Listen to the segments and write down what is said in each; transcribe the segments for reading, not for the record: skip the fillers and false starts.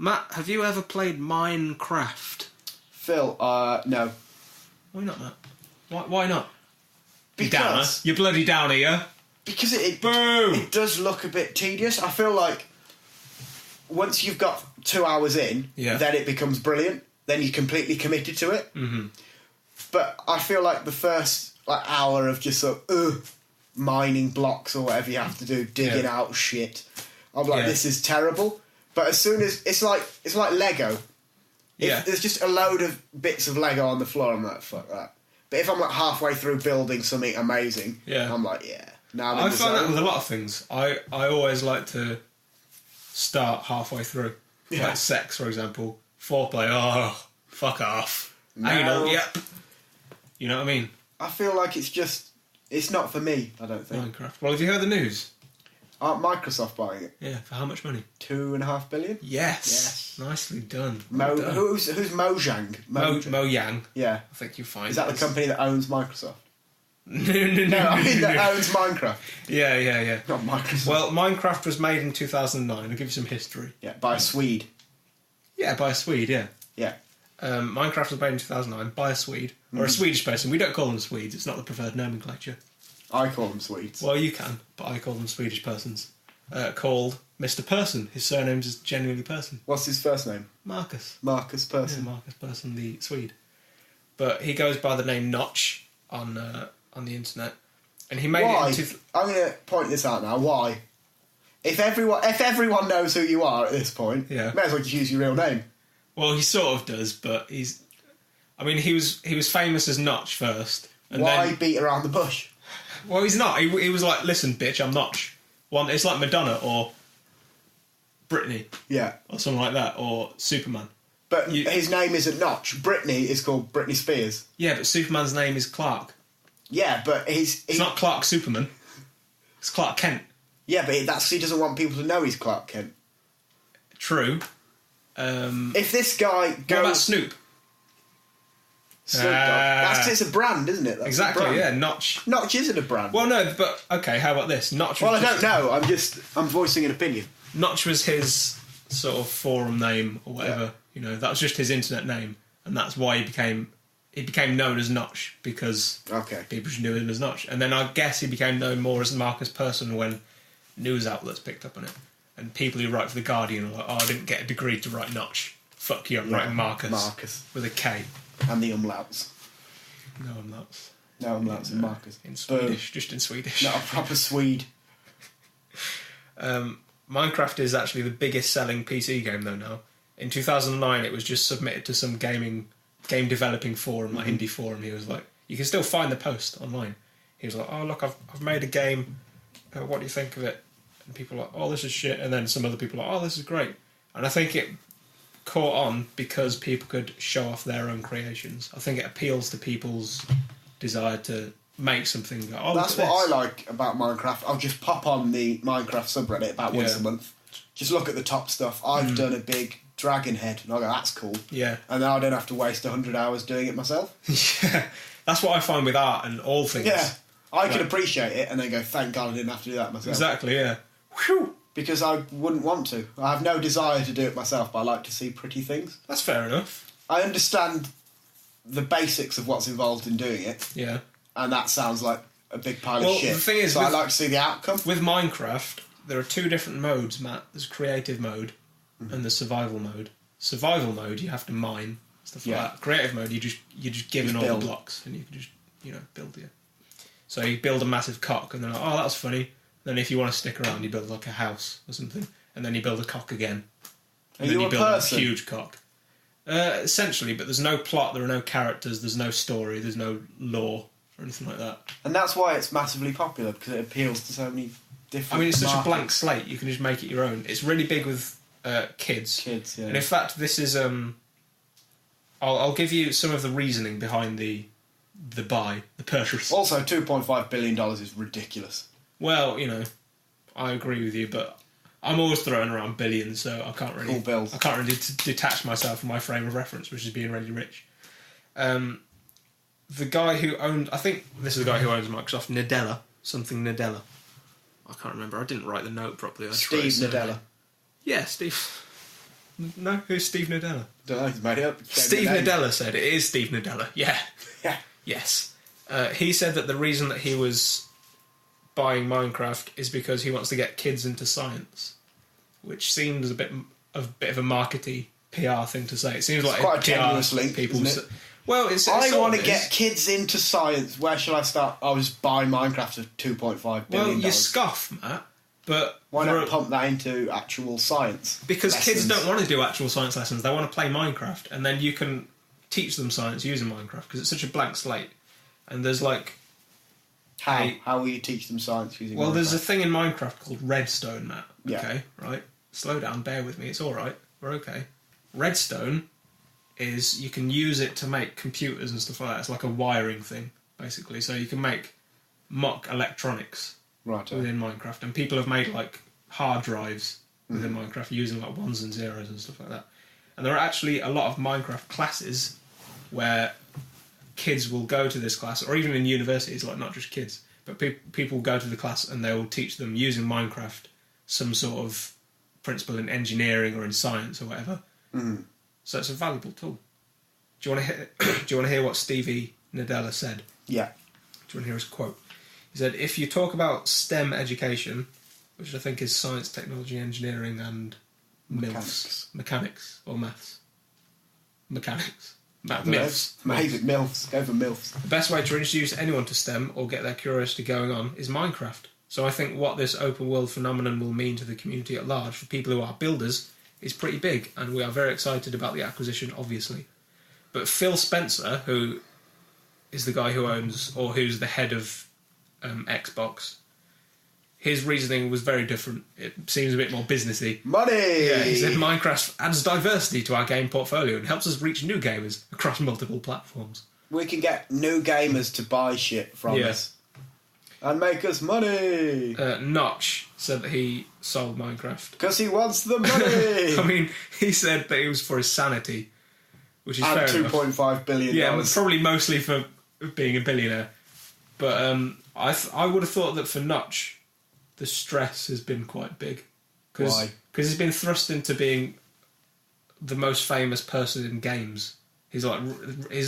Matt, have you ever played Minecraft? Phil, no. Why not, Matt? Why not? Because... You bloody downer, yeah? Because it Boo! does look a bit tedious. I feel like once you've got 2 hours in, then it becomes brilliant. Then you're completely committed to it. Mm-hmm. But I feel like the first hour of just sort of mining blocks or whatever you have to do, digging out shit, I'm like, this is terrible. But as soon as it's like Lego. If there's just a load of bits of Lego on the floor, I'm like, fuck that. But if I'm like halfway through building something amazing, I'm like, now I find that with a lot of things. I always like to start halfway through. Like sex, for example. Foreplay, oh, fuck off. No. Anal, yep. You know what I mean? I feel like it's not for me, I don't think. Minecraft. Well, have you heard the news? Aren't Microsoft buying it? Yeah, for how much money? $2.5 billion? Yes. Nicely done. Who's Mojang? Mojang. Yeah. I think you'll find. Is that the company that owns Microsoft? No, I mean that owns Minecraft. Yeah. Not Microsoft. Well, Minecraft was made in 2009. I'll give you some history. Yeah, by a Swede. Yeah, by a Swede, yeah. Yeah. Minecraft was made in 2009 by a Swede. Or a Swedish person. We don't call them Swedes. It's not the preferred nomenclature. I call them Swedes. Well, you can, but I call them Swedish persons. Called Mr. Person. His surname is genuinely Person. What's his first name? Marcus. Marcus Person. Yeah, Marcus Person, the Swede. But he goes by the name Notch on the internet. And he made it I'm going to point this out now. Why? If everyone knows who you are at this point, may as well just use your real name. Well, he sort of does, but he was famous as Notch first. And Why then, beat around the bush? Well, he's not. He was like, listen, bitch, I'm Notch. It's like Madonna or Britney. Yeah. Or something like that, or Superman. But his name isn't Notch. Britney is called Britney Spears. Yeah, but Superman's name is Clark. Yeah, but it's not Clark Superman. It's Clark Kent. Yeah, but he doesn't want people to know he's Clark Kent. True. If this guy goes... What about Snoop? Snoop Dogg. It's a brand, isn't it? That's exactly, yeah. Notch. Notch isn't a brand. Well, no, but okay. How about this? Notch. Well, I don't know. I'm voicing an opinion. Notch was his sort of forum name or whatever. Yeah. You know, that was just his internet name, and that's why he became known as Notch because people just knew him as Notch. And then I guess he became known more as Marcus Person when news outlets picked up on it, and people who write for the Guardian are like, "Oh, I didn't get a degree to write Notch. Fuck you, I'm writing Marcus. Marcus with a K." And the umlauts. No umlauts. No umlauts and Marcus. In Swedish, just in Swedish. Not a proper Swede. Minecraft is actually the biggest selling PC game though now. In 2009 it was just submitted to some game developing forum, like indie forum. He was like, you can still find the post online. He was like, oh look, I've made a game. What do you think of it? And people are like, oh this is shit. And then some other people are like, oh this is great. And I think it caught on because people could show off their own creations. I think it appeals to people's desire to make something. That's what I like about Minecraft. I'll just pop on the Minecraft subreddit about once a month. Just look at the top stuff. I've done a big dragon head, and I go, that's cool. Yeah. And then I don't have to waste 100 hours doing it myself. Yeah. That's what I find with art and all things. Yeah. I can appreciate it and then go, thank God I didn't have to do that myself. Exactly, yeah. Whew. Because I wouldn't want to. I have no desire to do it myself, but I like to see pretty things. That's fair enough. I understand the basics of what's involved in doing it. Yeah. And that sounds like a big pile of shit. The thing is, I like to see the outcome. With Minecraft, there are two different modes, Matt. There's creative mode and there's survival mode. Survival mode, you have to mine, stuff like that. Creative mode, you're just given all the blocks and you can just, build it. So you build a massive cock and they're like, oh, that's funny. Then if you want to stick around, you build like a house or something. And then you build a cock again. And then you build a huge cock. Essentially, but there's no plot, there are no characters, there's no story, there's no lore or anything like that. And that's why it's massively popular, because it appeals to so many different it's markets. such a blank slate, you can just make it your own. It's really big with kids. Kids, yeah. And in fact, this is... I'll give you some of the reasoning behind the purchase. Also, $2.5 billion is ridiculous. Well, I agree with you, but I'm always throwing around billions, so I can't really detach myself from my frame of reference, which is being really rich. The guy who owned... I think this is the guy who owns Microsoft, Nadella. Something Nadella. I can't remember. I didn't write the note properly. Steve Nadella. Yeah, Steve. No, who's Steve Nadella? Don't know, he's made it up. Steve Nadella said it is Steve Nadella. Yeah. Yeah. Yes. He said that the reason that he was buying Minecraft is because he wants to get kids into science, which seems a bit of a markety PR thing to say. It seems like quite a tenuous link, isn't it? Well, I want to get kids into science. Where shall I start? I was buying Minecraft for $2.5 billion. Well, you scoff, Matt, but why not pump that into actual science? Because lessons? Kids don't want to do actual science lessons. They want to play Minecraft, and then you can teach them science using Minecraft because it's such a blank slate. And there's like how will you teach them science using? Well, Minecraft? there's a thing in Minecraft called redstone, Matt. Yeah. Okay, right. Slow down. Bear with me. It's all right. We're okay. Redstone is you can use it to make computers and stuff like that. It's like a wiring thing, basically. So you can make mock electronics within Minecraft, and people have made like hard drives within Minecraft using like ones and zeros and stuff like that. And there are actually a lot of Minecraft classes where kids will go to this class, or even in universities, like not just kids, but people go to the class and they will teach them using Minecraft some sort of principle in engineering or in science or whatever. Mm. So it's a valuable tool. Do you want to hear what Stevie Nadella said? Yeah. Do you want to hear his quote? He said, "If you talk about STEM education, which I think is science, technology, engineering, and mechanics or maths, mechanics, MILFs. Maybe MILFs. Go for MILFs. The best way to introduce anyone to STEM or get their curiosity going on is Minecraft. So I think what this open world phenomenon will mean to the community at large for people who are builders is pretty big, and we are very excited about the acquisition, obviously. But Phil Spencer, who is the guy who owns, or who's the head of Xbox, his reasoning was very different. It seems a bit more businessy. Money! Yeah, he said Minecraft adds diversity to our game portfolio and helps us reach new gamers across multiple platforms. We can get new gamers to buy shit from us. And make us money! Notch said that he sold Minecraft. Because he wants the money! I mean, he said that it was for his sanity, which is fair enough. $2.5 billion. Yeah, probably mostly for being a billionaire. But I would have thought that for Notch, the stress has been quite big. Why? Because he's been thrust into being the most famous person in games. He's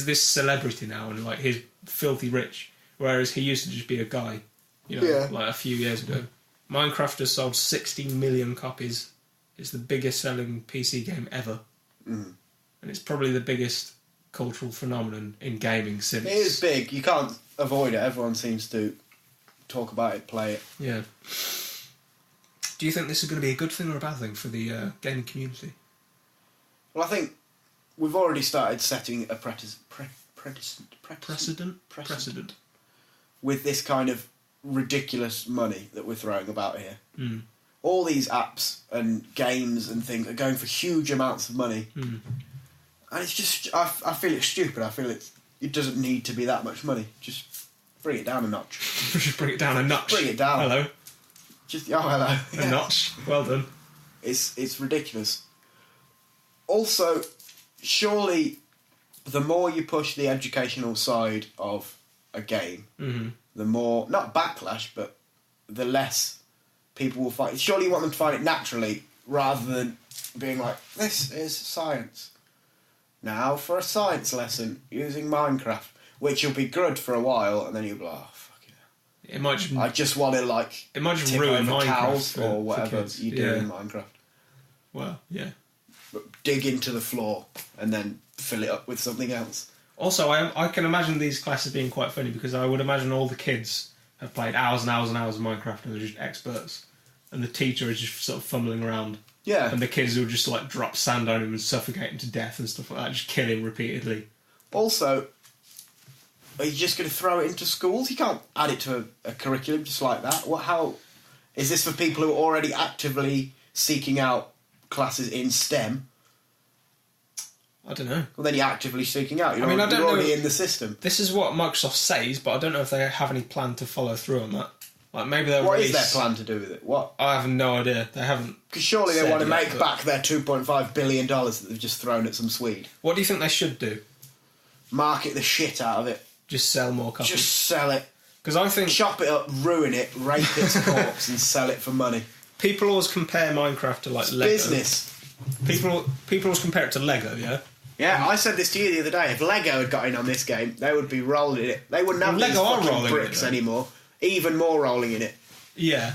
this celebrity now, and like he's filthy rich. Whereas he used to just be a guy, like a few years ago. Minecraft has sold 60 million copies. It's the biggest selling PC game ever. Mm. And it's probably the biggest cultural phenomenon in gaming since... It is big. You can't avoid it. Everyone seems to talk about it, play it. Yeah. Do you think this is going to be a good thing or a bad thing for the gaming community? Well, I think we've already started setting a precedent. With this kind of ridiculous money that we're throwing about here. Mm. All these apps and games and things are going for huge amounts of money. Mm. And it's just, I feel it's stupid. I feel it doesn't need to be that much money. Just bring it down a notch. Just bring it down a notch. Bring it down. Hello. Hello. A notch. Well done. It's ridiculous. Also, surely the more you push the educational side of a game, the more, not backlash, but the less people will find it. Surely you want them to find it naturally rather than being like, this is science. Now for a science lesson using Minecraft, which will be good for a while, and then you'll be like, oh, fuck yeah. It might just, I just want to, like, it might just tip ruin over Minecraft cows or whatever you do in Minecraft. Well, yeah. But dig into the floor and then fill it up with something else. Also, I can imagine these classes being quite funny because I would imagine all the kids have played hours and hours and hours of Minecraft and they're just experts. And the teacher is just sort of fumbling around. Yeah. And the kids will just like drop sand on him and suffocate him to death and stuff like that, just kill him repeatedly. Also, are you just going to throw it into schools? You can't add it to a curriculum just like that. How is this for people who are already actively seeking out classes in STEM? I don't know. Well, then you're actively seeking out. You're already in the system. This is what Microsoft says, but I don't know if they have any plan to follow through on that. Like maybe they'll What is their plan to do with it? What? I have no idea. They haven't. Because surely they want to make back their $2.5 billion that they've just thrown at some Swede. What do you think they should do? Market the shit out of it. Just sell more copies. Just sell it. Because I think chop it up, ruin it, rape its corpse, and sell it for money. People always compare Minecraft to like Lego. Business. People always compare it to Lego, yeah? Yeah, I said this to you the other day. If Lego had got in on this game, they would be rolling in it. They wouldn't have these fucking bricks anymore. Even more rolling in it. Yeah.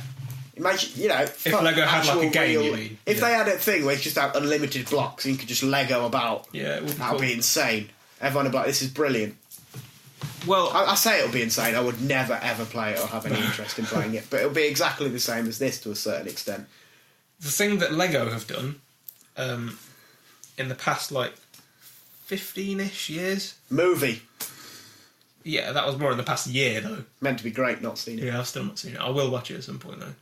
Imagine, you know... If Lego had like a game, you mean? If they had a thing where you just have unlimited blocks and you could just Lego about, yeah, it would be that would be insane. Everyone would be like, this is brilliant. Well... I say it would be insane. I would never, ever play it or have any interest in playing it. But it would be exactly the same as this to a certain extent. The thing that Lego have done in the past, like, 15-ish years... Movie. Yeah, that was more in the past year, though. Meant to be great, not seen it. Yeah, I've still not seen it. I will watch it at some point, though.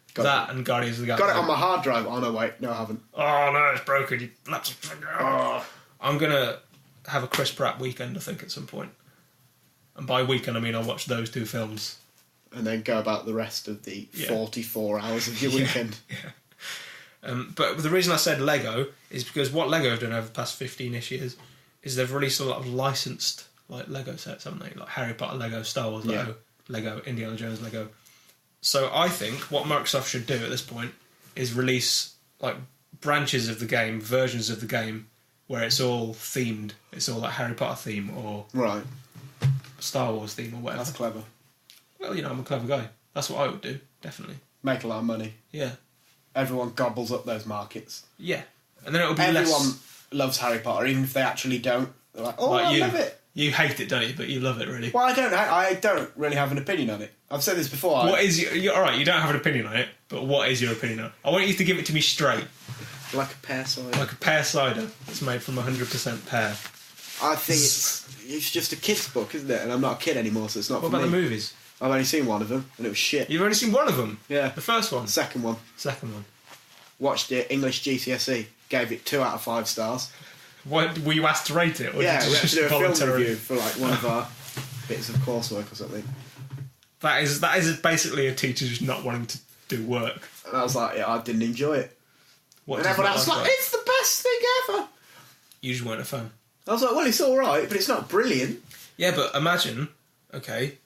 And Guardians of the Galaxy. Got it on my hard drive. Oh, no, wait. No, I haven't. Oh, no, it's broken. I'm going to have a Chris Pratt weekend, I think, at some point. And by weekend, I mean I'll watch those 2 films. And then go about the rest of the 44 hours of your weekend. Yeah. But the reason I said Lego is because what Lego have done over the past 15-ish years is they've released a lot of licensed like Lego sets, haven't they? Like Harry Potter Lego, Star Wars Lego, Lego, Indiana Jones Lego. So I think what Microsoft should do at this point is release like branches of the game, versions of the game, where it's all themed. It's all like Harry Potter theme or Star Wars theme or whatever. That's clever. Well, you know, I'm a clever guy. That's what I would do, definitely. Make a lot of money. Yeah. Everyone gobbles up those markets. Yeah. And then it'll be Everyone loves Harry Potter, even if they actually don't. They're like, oh, I love it. You hate it, don't you? But you love it, really. Well, I don't really have an opinion on it. I've said this before. What is your... All right, you don't have an opinion on it, but what is your opinion on it? I want you to give it to me straight. Like a pear cider. Like a pear cider that's made from 100% pear. I think it's just a kid's book, isn't it? And I'm not a kid anymore, so it's not What for about me. the movies? I've only seen one of them, and it was shit. You've only seen one of them? Yeah. The first one? The second one. Second one. Watched it, English GCSE. Gave it 2 out of 5 stars. What, were you asked to rate it? Or Yeah, did we you had to do a film voluntarily- review for like one of our bits of coursework or something. That is basically a teacher just not wanting to do work. And I was like, yeah, I didn't enjoy it. What And does everyone that else was look like, it's the best thing ever. You just weren't a fan. I was like, well, it's alright, but it's not brilliant. Yeah, but imagine, okay,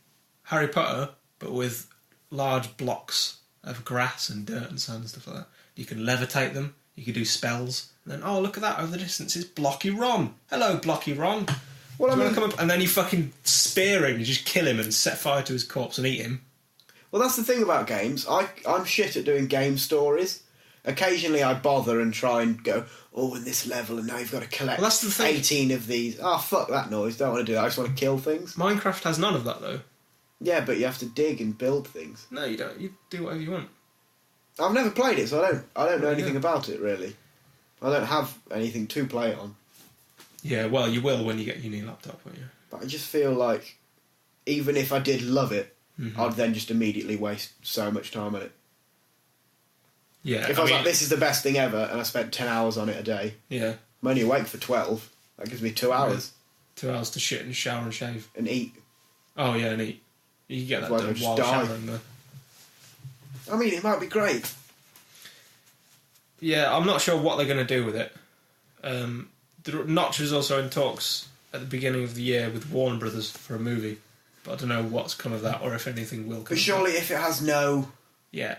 Harry Potter, but with large blocks of grass and dirt and sand and stuff like that. You can levitate them, you can do spells, and then, oh, look at that, over the distance is Blocky Ron. Hello, Blocky Ron. Well, Do you want to come up? And then you fucking spear him, you just kill him and set fire to his corpse and eat him. Well, that's the thing about games. I'm shit at doing game stories. Occasionally I bother and try and go, oh, in this level, and now you've got to collect Well, that's the thing. 18 of these. Oh, fuck that noise. Don't want to do that. I just want to kill things. Minecraft has none of that, though. Yeah, but you have to dig and build things. No, you don't. You do whatever you want. I've never played it, so I don't know anything about it, really. I don't have anything to play it on. Yeah, well, you will when you get your new laptop, won't you? But I just feel like, even if I did love it, I'd then just immediately waste so much time on it. Yeah. If I was like, this is the best thing ever, and I spent 10 hours on it a day, Yeah. I'm only awake for 12. That gives me 2 hours. 2 hours to shit and shower and shave. And eat. Oh, yeah, and eat. You can get that Otherwise I'll done just while die. showering, though. I mean, it might be great. Yeah, I'm not sure what they're going to do with it. Notch was also in talks at the beginning of the year with Warner Brothers for a movie, but I don't know what's come of that or if anything will come. But surely if it has no Yeah.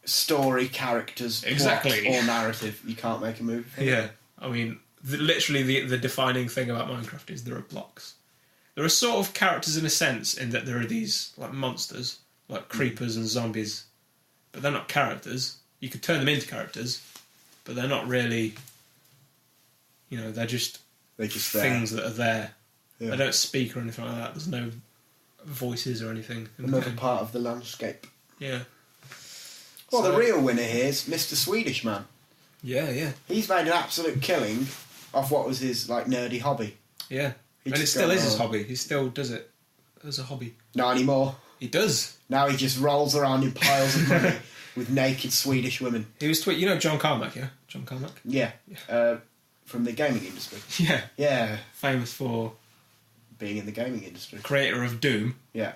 story, characters, Exactly. plot or narrative, you can't make a movie. Yeah. I mean, literally the defining thing about Minecraft is there are blocks. There are sort of characters in a sense in that there are these like monsters, like creepers and zombies, but they're not characters. You could turn them into characters, but they're not really. You know, they're just things that are there. Yeah. They don't speak or anything like that. There's no voices or anything. Another part of the landscape. Yeah. Well, the real winner here is Mr. Swedish Man. Yeah, yeah. He's made an absolute killing off what was his like nerdy hobby. Yeah. And it still is his hobby. He still does it as a hobby. Not anymore. He does. Now he just rolls around in piles of money with naked Swedish women. He was you know John Carmack, yeah? John Carmack? Yeah. From the gaming industry. Yeah. Yeah. Famous for being in the gaming industry. Creator of Doom. Yeah.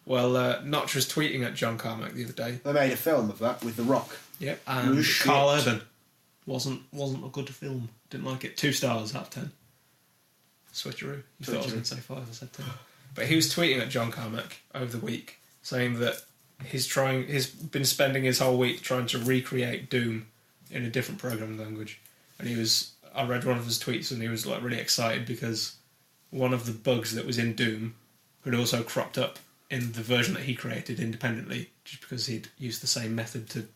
Well, Notch was tweeting at John Carmack the other day. They made a film of that with The Rock. Yep. And Carl Urban wasn't a good film. Didn't like it. 2 stars out of 10. Switcheroo. You thought I was going to say 5, I said 10. But he was tweeting at John Carmack over the week, saying that he's been spending his whole week trying to recreate Doom in a different programming language. and I read one of his tweets, and he was like really excited because one of the bugs that was in Doom had also cropped up in the version that he created independently, just because he'd used the same method to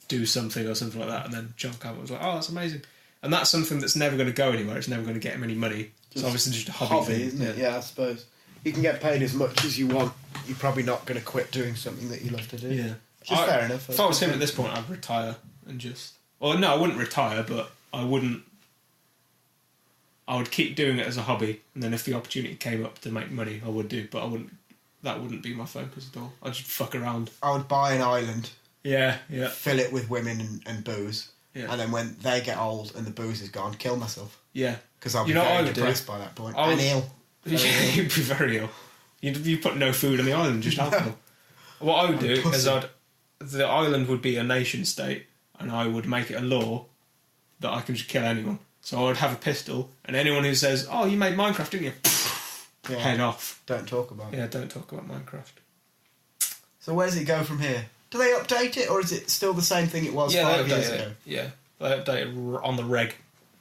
do something or something like that. And then John Campbell was like, "Oh, that's amazing," and that's something that's never going to go anywhere. It's never going to get him any money. It's obviously just a hobby thing, isn't it? Yeah, I suppose you can get paid as much as you want. You're probably not going to quit doing something that you love to do. Yeah, which is fair enough. If I was him at this point, I'd retire and just. Well, no, I wouldn't retire, but I wouldn't. I would keep doing it as a hobby, and then if the opportunity came up to make money, I would do. But I wouldn't. That wouldn't be my focus at all. I'd just fuck around. I would buy an island. Yeah. Fill it with women and booze. Yeah. And then when they get old and the booze is gone, kill myself. Yeah. Because I'll be very depressed by that point. And ill. Yeah, you'd be very ill. You put no food on the island, just alcohol. What I would do is the island would be a nation state, and I would make it a law that I can just kill anyone. So I would have a pistol, and anyone who says, "Oh, you made Minecraft, didn't you?" Yeah. Head off. Don't talk about it. Yeah, don't talk about Minecraft. So where does it go from here? Do they update it, or is it still the same thing it was 5 years ago? Yeah, they update it on the reg.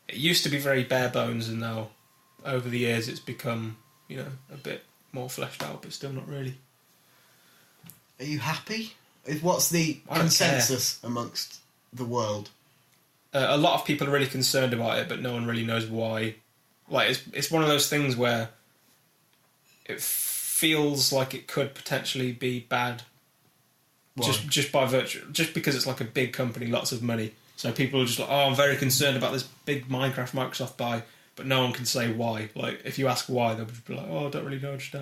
It used to be very bare bones, and now, over the years, it's become, a bit more fleshed out, but still not really. Are you happy? What's the consensus amongst the world? A lot of people are really concerned about it, but no one really knows why. Like, it's one of those things where it feels like it could potentially be bad. Why? Just by virtue, just because it's like a big company, lots of money. So people are just like, "Oh, I'm very concerned about this big Minecraft Microsoft buy," but no one can say why. Like, if you ask why, they'll just be like, "Oh, I don't really know, just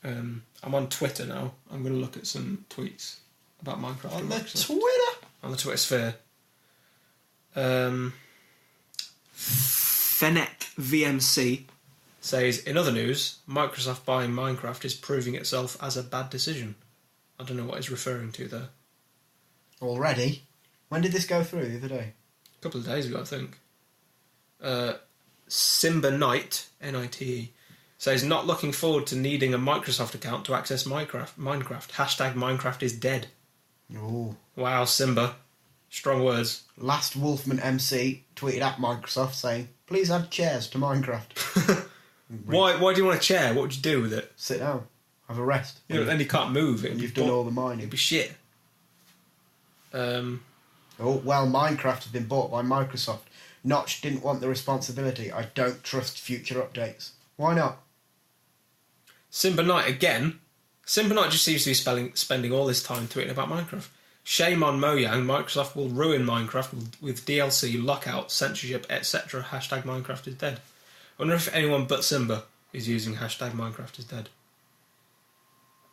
I'm on Twitter now. I'm going to look at some tweets about Minecraft. On the Twitter? On the Twitter sphere. Fennec VMC says, in other news, Microsoft buying Minecraft is proving itself as a bad decision. I don't know what he's referring to there. Already? When did this go through the other day? A couple of days ago, I think. Simba Knight, Nite, says, not looking forward to needing a Microsoft account to access Minecraft. Hashtag Minecraft is dead. Oh. Wow, Simba. Strong words. Last Wolfman MC tweeted at Microsoft saying, please add chairs to Minecraft. Why do you want a chair? What would you do with it? Sit down. Have a rest. Then you can't move. And you've done all the mining. It'd be shit. Oh, well, Minecraft has been bought by Microsoft. Notch didn't want the responsibility. I don't trust future updates. Why not? Simba Knight again. Simba Knight just seems to be spending all this time tweeting about Minecraft. Shame on Mojang. Microsoft will ruin Minecraft with DLC, lockout, censorship, etc. Hashtag Minecraft is dead. I wonder if anyone but Simba is using hashtag Minecraft is dead.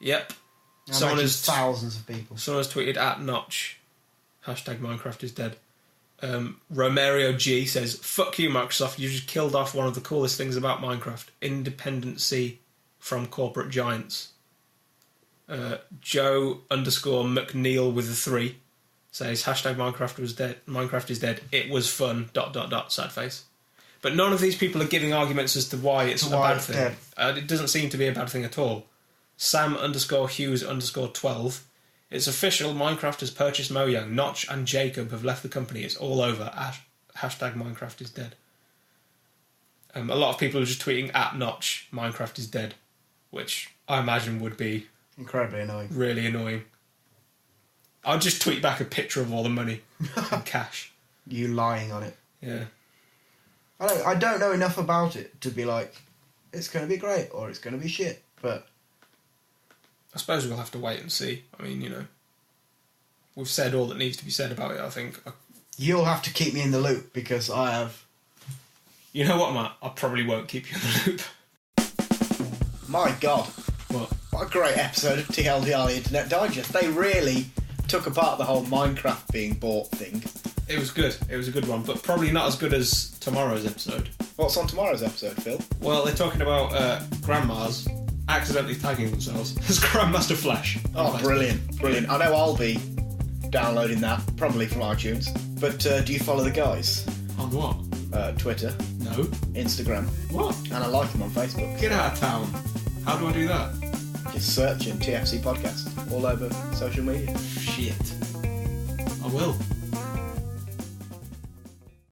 Yep. Thousands of people. Someone has tweeted at Notch. Hashtag Minecraft is dead. Romario G says, fuck you, Microsoft. You just killed off one of the coolest things about Minecraft. Independency from corporate giants. Joe _McNeil with a 3 says, hashtag Minecraft was dead. Minecraft is dead. It was fun. ... Sad face. But none of these people are giving arguments as to why it's a bad thing. It doesn't seem to be a bad thing at all. Sam _Hughes _12. It's official. Minecraft has purchased Mojang. Notch and Jacob have left the company. It's all over. Hashtag Minecraft is dead. A lot of people are just tweeting at Notch, Minecraft is dead, which I imagine would be incredibly annoying. Really annoying. I'll just tweet back a picture of all the money and cash. You lying on it. Yeah. I don't know enough about it to be like, it's going to be great or it's going to be shit, but I suppose we'll have to wait and see. I mean, we've said all that needs to be said about it, I think. You'll have to keep me in the loop because I have... You know what, Matt? I probably won't keep you in the loop. My God. What? What a great episode of TLDR, the Internet Digest. They really took apart the whole Minecraft being bought thing. It was good. It was a good one, but probably not as good as tomorrow's episode. What's on tomorrow's episode, Phil? Well, they're talking about grandmas accidentally tagging themselves as Grandmaster Flash. Oh, brilliant. Brilliant. I know I'll be downloading that, probably from iTunes. But do you follow the guys? On what? Twitter. No. Instagram. What? And I like them on Facebook. Get out of town. How do I do that? Just searching TFC Podcast all over social media. Shit. I will.